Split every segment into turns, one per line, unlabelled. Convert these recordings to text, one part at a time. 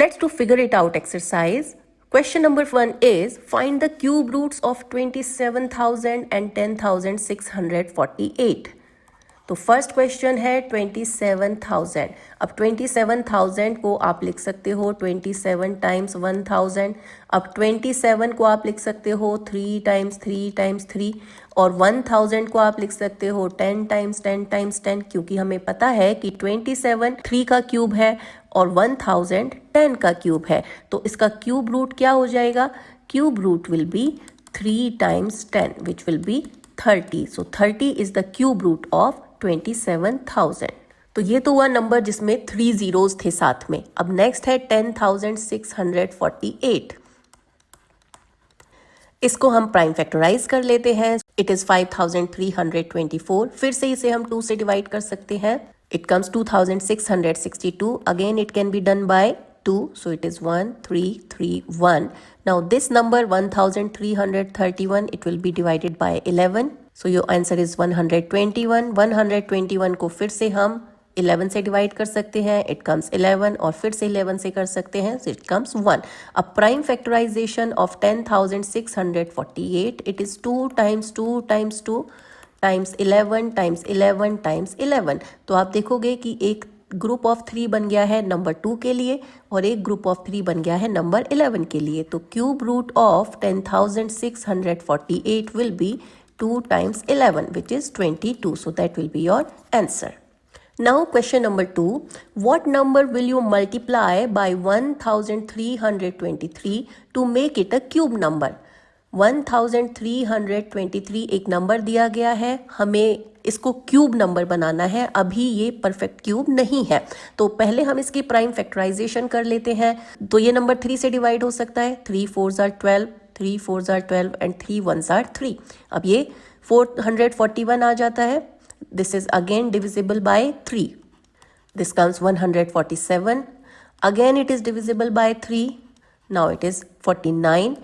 Let's to figure it out exercise. Question number 1 is find the cube roots of 27,000 and 10,648. तो first question है 27,000. अब 27,000 को आप लिख सकते हो 27 टाइम्स 1,000. अब 27 को आप लिख सकते हो 3 टाइम्स 3 टाइम्स 3 और 1,000 को आप लिख सकते हो 10 टाइम्स 10 टाइम्स 10, क्योंकि हमें पता है कि 27 3 का क्यूब है और 1,000 10 का क्यूब है. तो इसका क्यूब रूट क्या हो जाएगा? Cube root will be 3 times 10 which will be 30. So 30 is the cube root of 27,000. तो ये तो हुआ नंबर जिसमें 3 जीरोस थे साथ में. अब नेक्स्ट है 10,648. इसको हम प्राइम फैक्टराइज कर लेते हैं. It is 5,324. फिर से इसे हम 2 से डिवाइड कर सकते हैं. It comes 2,662. Again it can be done by 2, so it is 1,331. Now this number 1,331, it will be divided by 11. So your answer is 121. 121 को फिर से हम 11 से डिवाइड कर सकते हैं. It comes 11 और फिर से 11 से कर सकते हैं. So it comes 1. A prime factorization of 10,648. It is 2 times 2 times 2 times 11 times 11 times 11. तो आप देखोगे कि एक ग्रुप ऑफ 3 बन गया है नंबर 2 के लिए और एक ग्रुप ऑफ 3 बन गया है नंबर 11 के लिए. तो cube root of 10,648 will be 2 times 11 which is 22. So that will be your answer. Now question number 2. What number will you multiply by 1,323 to make it a cube number? 1,323 एक number दिया गया है, हमें इसको cube number बनाना है. अभी ये perfect cube नहीं है, तो पहले हम इसकी प्राइम फैक्टराइजेशन कर लेते हैं. तो ये नंबर 3 से डिवाइड हो सकता है. 3 4s are 12, 3 4s are 12 and 3 1s are 3. अब ये 441 आ जाता है. This is again divisible by 3. This comes 147. Again it is divisible by 3. Now it is 49.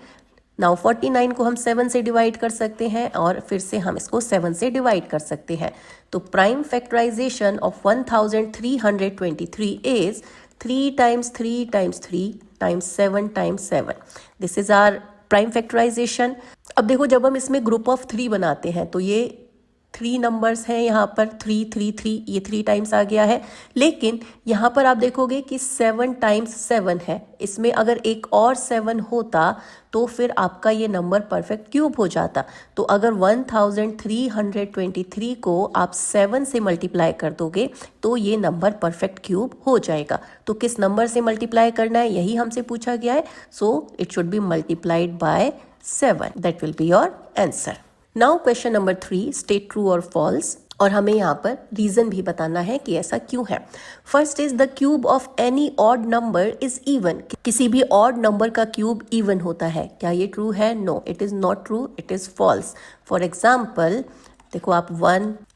Now 49 को हम 7 से डिवाइड कर सकते हैं और फिर से हम इसको 7 से डिवाइड कर सकते हैं. तो prime factorisation of 1,323 is 3 times 3 times 3 times 7 times 7. This is our prime factorisation. अब देखो जब हम इसमें ग्रुप ऑफ 3 बनाते हैं तो ये 3 नंबर्स हैं यहाँ पर 3 3 3, ये 3 टाइम्स आ गया है. लेकिन यहाँ पर आप देखोगे कि 7 टाइम्स 7 है. इसमें अगर एक और 7 होता तो फिर आपका ये नंबर परफेक्ट क्यूब हो जाता. तो अगर 1,323 को आप 7 से मल्टीप्लाई कर दोगे तो ये नंबर परफेक्ट क्यूब हो जाएगा. तो किस नंबर से मल्टीप्लाई करना है यही हमसे पूछा गया है. So it should be multiplied by 7. That will be your answer. Now question number 3, state true और फॉल्स. और हमें यहाँ पर रीजन भी बताना है कि ऐसा क्यों है. First is the cube of any odd number is even. किसी भी ऑड नंबर का क्यूब इवन होता है. क्या ये ट्रू है? No, it is not true, it is false. For example देखो आप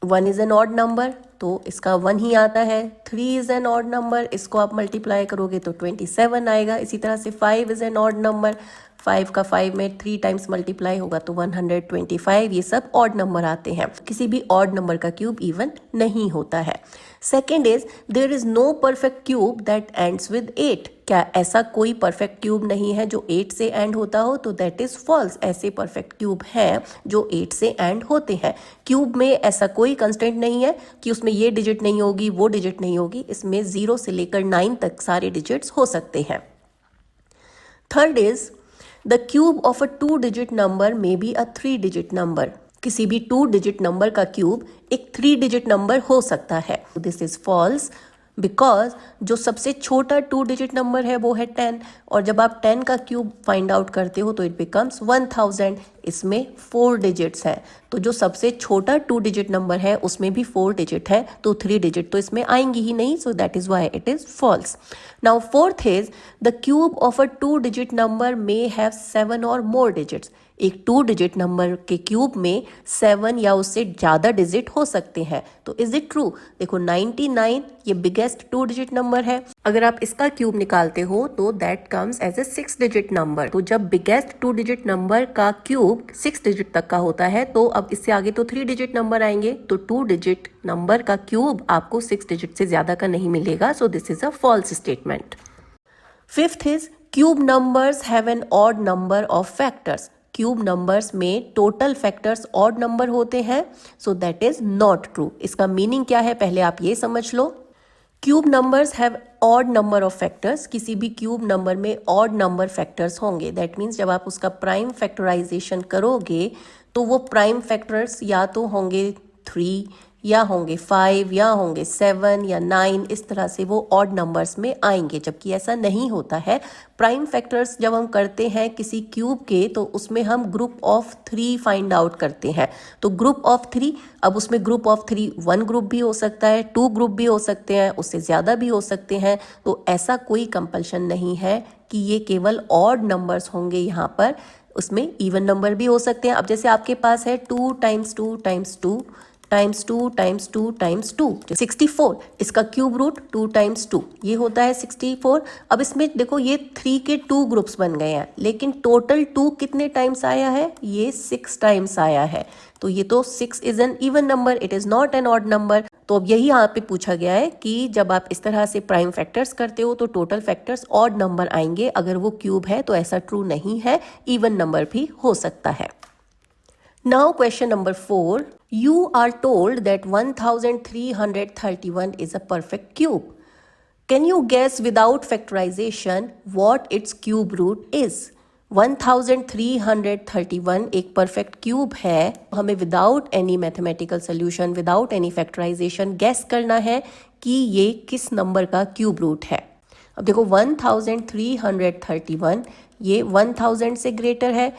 1 इज एन ऑड नंबर तो इसका 1 ही आता है. 3 इज एन ऑड नंबर, इसको आप मल्टीप्लाई करोगे तो 27 आएगा. इसी तरह से 5 इज एन ऑड नंबर, 5 का 5 में 3 टाइम्स मल्टीप्लाई होगा तो 125. ये सब ऑड नंबर आते हैं. किसी भी ऑड नंबर का क्यूब इवन नहीं होता है. Second is there is no perfect cube that ends with 8. क्या ऐसा कोई परफेक्ट क्यूब नहीं है जो 8 से एंड होता हो? तो दैट इज फॉल्स. ऐसे परफेक्ट क्यूब हैं जो 8 से एंड होते हैं. क्यूब में ऐसा कोई कंस्टेंट नहीं है कि उसमें ये डिजिट नहीं होगी वो डिजिट नहीं होगी. इसमें 0 से लेकर 9 तक सारे डिजिट्स हो सकते हैं. Third is The cube of a 2-digit number may be a 3-digit number. किसी भी 2-digit नंबर का क्यूब एक 3-digit नंबर हो सकता है. This is false because जो सबसे छोटा 2-digit नंबर है वो है 10 और जब आप 10 का क्यूब फाइंड आउट करते हो तो इट बिकम्स 1000. इसमें 4 डिजिट्स हैं. तो जो सबसे छोटा 2-digit नंबर है उसमें भी 4 डिजिट है तो 3 डिजिट तो इसमें आएंगी ही नहीं. So that is why it is false. Now fourth is the cube of a 2-digit number may have 7 और मोर डिजिट्स. एक 2-digit नंबर के क्यूब में 7 या उससे ज़्यादा डिजिट हो सकते हैं. तो इज इट ट्रू? देखो 99 ये बिगेस्ट 2-digit नंबर है. अगर आप इसका क्यूब निकालते हो तो that comes as a 6-digit number. तो जब बिगेस्ट 2-digit नंबर का क्यूब 6 डिजिट तक का होता है तो अब इससे आगे तो 3-digit नंबर आएंगे. तो 2-digit नंबर का क्यूब आपको 6 डिजिट से ज्यादा का नहीं मिलेगा. So this is a false statement. Fifth is cube numbers have an odd number of factors. Cube numbers में टोटल फैक्टर्स ऑड नंबर होते हैं, so that is not true. इसका मीनिंग क्या है पहले आप ये समझ लो। Cube numbers have odd number of factors, किसी भी क्यूब नंबर में ऑड नंबर फैक्टर्स होंगे। दैट मीन्स जब आप उसका प्राइम फैक्टराइजेशन करोगे तो वो प्राइम फैक्टर्स या तो होंगे 3 या होंगे 5 या होंगे 7 या 9, इस तरह से वो ऑड नंबर्स में आएंगे, जबकि ऐसा नहीं होता है। प्राइम फैक्टर्स जब हम करते हैं किसी क्यूब के तो उसमें हम ग्रुप ऑफ 3 फाइंड आउट करते हैं। तो ग्रुप ऑफ 3, अब उसमें ग्रुप ऑफ 3 1 ग्रुप भी हो सकता है, 2 ग्रुप भी हो सकते हैं, उससे ज़्यादा भी हो सकते हैं। तो ऐसा कोई कंपल्शन नहीं है कि ये केवल ऑड नंबर्स होंगे यहाँ पर, उसमें इवन नंबर भी हो सकते हैं। अब जैसे आपके पास है 2 times 2 times 2 times 2 times 2 times 2, 64, इसका क्यूब रूट 2 टाइम्स 2, ये होता है 64। अब इसमें देखो ये 3 के 2 ग्रुप्स बन गए हैं, लेकिन टोटल 2 कितने टाइम्स आया है, ये 6 टाइम्स आया है। तो ये तो 6 is an even number, it is not an odd number. तो अब यही यहाँ पे पूछा गया है कि जब आप इस तरह से प्राइम फैक्टर्स करते हो तो टोटल फैक्टर्स ऑड नंबर आएंगे। अगर वो क्यूब है तो ऐसा ट्रू नहीं है, इवन नंबर भी हो सकता है। Now question number 4. You are told that 1331 is a perfect cube. Can you guess without factorization what its cube root is? 1331 एक perfect cube है। हमें without any mathematical solution, without any factorization guess करना है कि ये किस number का cube root है। अब देखो 1331 ये 1000 से ग्रेटर है,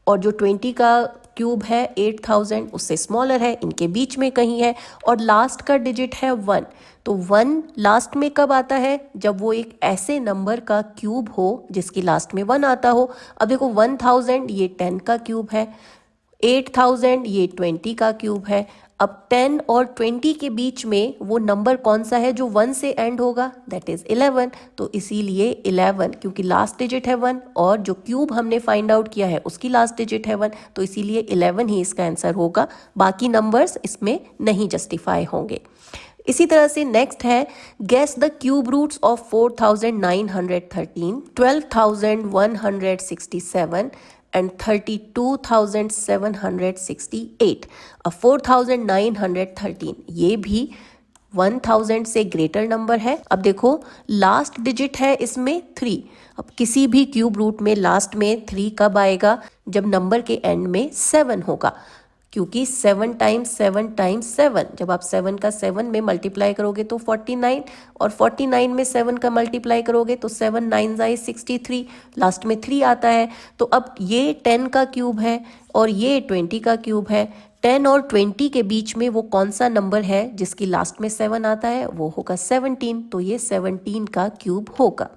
और जो 20 का क्यूब है 8000 उससे स्मॉलर है, इनके बीच में कहीं है, और लास्ट का डिजिट है 1। तो 1 लास्ट में कब आता है, जब वो एक ऐसे नंबर का क्यूब हो जिसकी लास्ट में 1 आता हो। अब देखो 1000 ये 10 का क्यूब है, 8000 ये 20 का क्यूब है। अब 10 और 20 के बीच में वो नंबर कौन सा है जो 1 से एंड होगा, दैट इज 11। तो इसीलिए 11, क्योंकि लास्ट डिजिट है 1 और जो क्यूब हमने फाइंड आउट किया है उसकी लास्ट डिजिट है 1, तो इसीलिए 11 ही इसका आंसर होगा। बाकी नंबर्स इसमें नहीं जस्टिफाई होंगे। इसी तरह से नेक्स्ट है guess the cube roots of 4913, 12167 and 32,768। अब 4913 ये भी 1000 से ग्रेटर नंबर है। अब देखो लास्ट डिजिट है इसमें 3। अब किसी भी क्यूब रूट में लास्ट में 3 कब आएगा, जब नंबर के एंड में 7 होगा, क्योंकि 7 टाइम्स 7 टाइम्स 7, जब आप 7 का 7 में मल्टीप्लाई करोगे तो 49, और 49 में 7 का मल्टीप्लाई करोगे तो 7 9 जाए 63, लास्ट में 3 आता है। तो अब ये 10 का क्यूब है और ये 20 का क्यूब है। 10 और 20 के बीच में वो कौन सा नंबर है जिसकी लास्ट में 7 आता है, वो होगा 17। तो ये 17 का क्यूब होगा।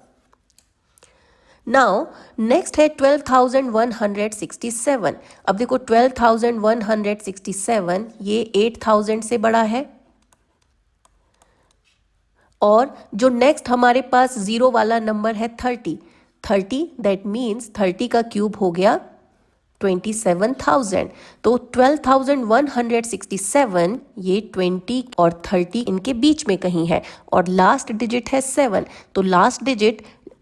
नाउ नेक्स्ट है 12,167। अब देखो 12,167 ये 8000 से बड़ा है, और जो नेक्स्ट हमारे पास जीरो वाला नंबर है 30, दैट मीन्स 30 का क्यूब हो गया 27,000। तो 12,167 ये 20 और 30 इनके बीच में कहीं है, और लास्ट डिजिट है 7। तो लास्ट डिजिट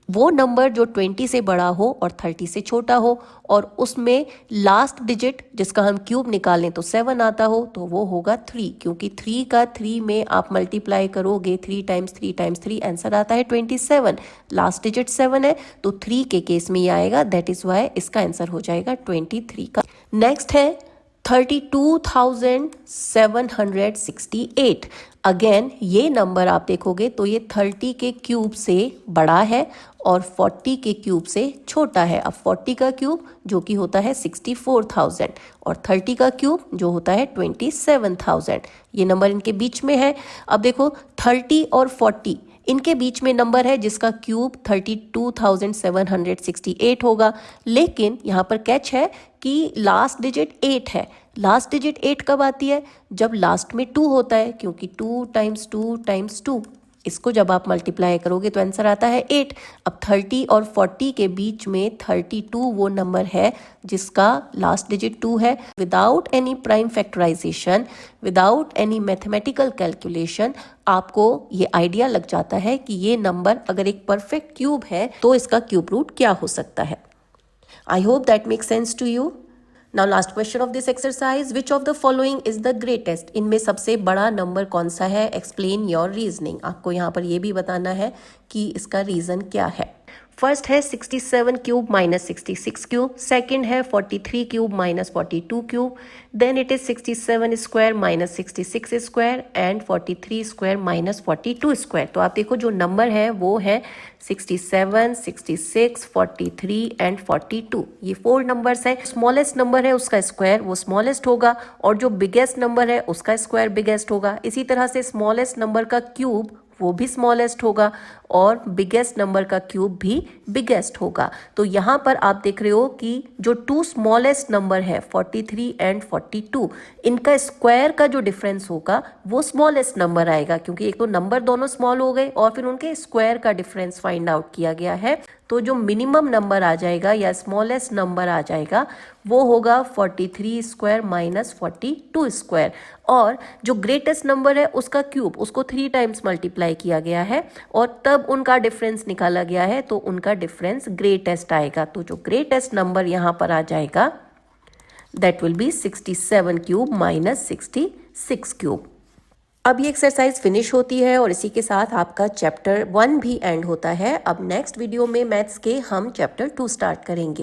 वो नंबर जो 20 से बड़ा हो और 30 से छोटा हो, और उसमें लास्ट डिजिट जिसका हम क्यूब निकालें तो 7 आता हो, तो वो होगा 3, क्योंकि 3 का 3 में आप मल्टीप्लाई करोगे 3 टाइम्स 3 टाइम्स 3, आंसर आता है 27। लास्ट डिजिट 7 है तो 3 के केस में ये आएगा, दैट इज वाई इसका आंसर हो जाएगा 23 का। नेक्स्ट है 32,768। अगेन ये नंबर आप देखोगे तो ये 30 के क्यूब से बड़ा है और 40 के क्यूब से छोटा है। अब 40 का क्यूब जो कि होता है 64,000 और 30 का क्यूब जो होता है 27,000, ये नंबर इनके बीच में है। अब देखो 30 और 40 इनके बीच में नंबर है जिसका क्यूब 32,768 होगा, लेकिन यहाँ पर कैच है कि लास्ट डिजिट 8 है। लास्ट डिजिट 8 कब आती है, जब लास्ट में 2 होता है, क्योंकि 2 टाइम्स 2 टाइम्स 2 इसको जब आप मल्टीप्लाई करोगे तो आंसर आता है 8। अब 30 और 40 के बीच में 32 वो नंबर है जिसका लास्ट डिजिट 2 है। Without any prime factorisation, without any mathematical calculation आपको ये आइडिया लग जाता है कि ये नंबर अगर एक परफेक्ट क्यूब है तो इसका क्यूब रूट क्या हो सकता है। I hope that make sense to you. Now last question of this exercise, which of the following is the greatest? इनमें सबसे बड़ा नंबर कौन सा है? Explain your reasoning. आपको यहाँ पर ये भी बताना है कि इसका रीजन क्या है। फर्स्ट है 67 क्यूब माइनस 66 क्यूब, सेकंड है 43 cube minus 42 cube, then it is 67 square minus 66 square and 43 square minus 42 square. तो आप देखो जो नंबर है वो है 67, 66, 43 एंड 42। ये 4 नंबर्स है। स्मॉलेस्ट नंबर है उसका स्क्वायर वो स्मॉलेस्ट होगा और जो बिगेस्ट नंबर है उसका स्क्वायर बिगेस्ट होगा। इसी तरह से स्मॉलेस्ट नंबर का क्यूब वो भी स्मॉलेस्ट होगा और बिगेस्ट नंबर का क्यूब भी बिगेस्ट होगा। तो यहाँ पर आप देख रहे हो कि जो 2 स्मॉलेस्ट नंबर है 43 एंड 42, इनका स्क्वायर का जो डिफरेंस होगा वो स्मॉलेस्ट नंबर आएगा, क्योंकि एक तो नंबर दोनों स्मॉल हो गए और फिर उनके स्क्वायर का डिफरेंस फाइंड आउट किया गया है। तो जो मिनिमम नंबर आ जाएगा या स्मॉलेस्ट नंबर आ जाएगा वो होगा 43 स्क्वायर माइनस 42 स्क्वायर, और जो ग्रेटेस्ट नंबर है उसका क्यूब उसको 3 टाइम्स मल्टीप्लाई किया गया है और तब उनका डिफरेंस निकाला गया है, तो उनका डिफरेंस ग्रेटेस्ट आएगा। तो जो ग्रेटेस्ट नंबर यहाँ पर आ जाएगा that will be 67 cube minus 66 cube. अब ये एक्सरसाइज फिनिश होती है और इसी के साथ आपका चैप्टर 1 भी एंड होता है। अब नेक्स्ट वीडियो में मैथ्स के हम चैप्टर 2 स्टार्ट करेंगे।